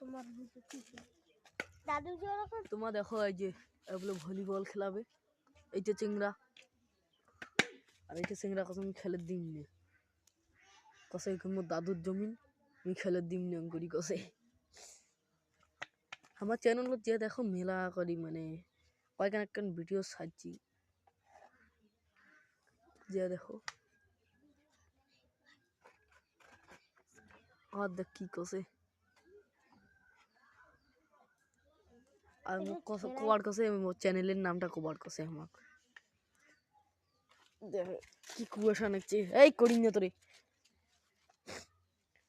তোমার দাদু তোমার দেখো এই যে এগুলো ভলিবল খেলাবে, এই যে চিংড়া আর এই যে চিংড়া কসম খেলে দিম নে কসে মোর দাদুর জমিন আমি খেলে দিম নে করি কসে। আমার চ্যানেলত যে দেখো মেলা করি মানে কয়েকখান একখান ভিডিও সাজছি যে দেখো আর দেখ কি কসে আর মোক কবার কসে মোর চ্যানেলের নামটা কবার কসে আমাক দেখো কি কুয়াশা নাকছে এই করি না তোরে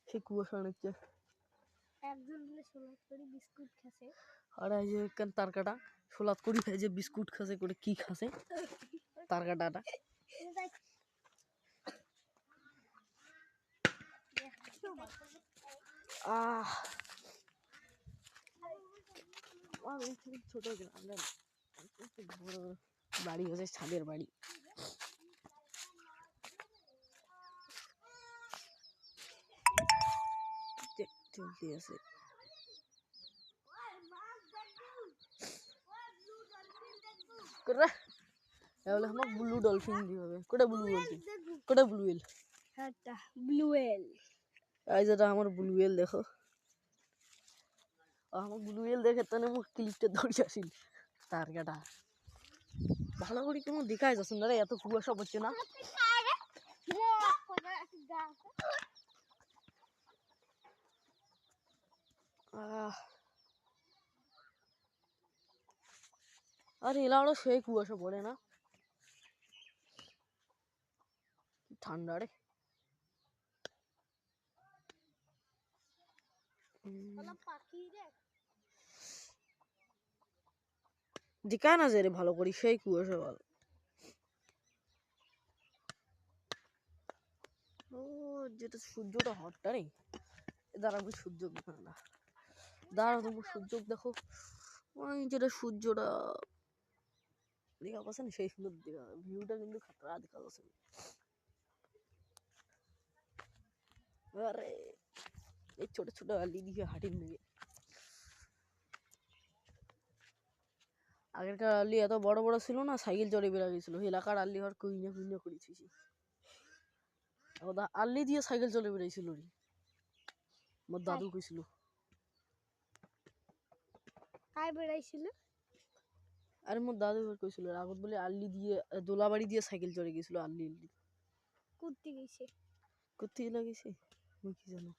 সে কুয়াশা নাকছে একজন বলে সোলাত করে বিস্কুট খাসে আর এই যে একখান তার কাটা সোলাত করি খাই যে বিস্কুট খাসে করে কি খাসে তার কাটাটা ছোট গ্রামের বড় বাড়ি হচ্ছে ছাদের বাড়ি চলতে আছে তাহলে আমার ব্লু ডলফিন দিবে কোটা ব্লু ডলফিন কোটা ব্লু হুইল এটা ব্লু হুইল এই যেটা আমার ব্লু হুইল দেখো আমার ব্লু হুইল দেখে তাহলে আমার ক্লিপটা ধরে আসিল তার কাটা ভালো করে কোনো দেখাই যাচ্ছে না রে এত কুয়াশা পড়ছে না আরে এলাও সেই কুয়াশা পড়ে না ঠান্ডা রে দেখায় না যে রে ভালো করি সেই কুয়াশা ভালো ও যেটা সূর্যটা হটটা রে দাঁড়াবো সূর্য না দাঁড়াও তুমি সূর্য দেখো ওই যেটা সূর্যটা দেখা পাচ্ছে না সেই সুন্দর দেখা ভিউটা কিন্তু খাতরা দেখা যাচ্ছে আরে এই ছোট ছোট আলি দিয়ে হাঁটির নেবে আগেরকার আলি এত বড় বড় ছিল না সাইকেল চড়ে বেড়া গেছিল এলাকার আলি হওয়ার কুইনা কুইনা করেছিস আলি দিয়ে সাইকেল চলে বেড়াইছিল রে মোর দাদু কইছিল আই বেড়াইছিল আরে মোর দাদু কইছিল আগত বলে আল্লি দিয়ে দোলাবাড়ি দিয়ে সাইকেল চড়ে গেছিল আল্লি কুত্তি গেছে কোথায় লাগিয়েছে মুই কি জানো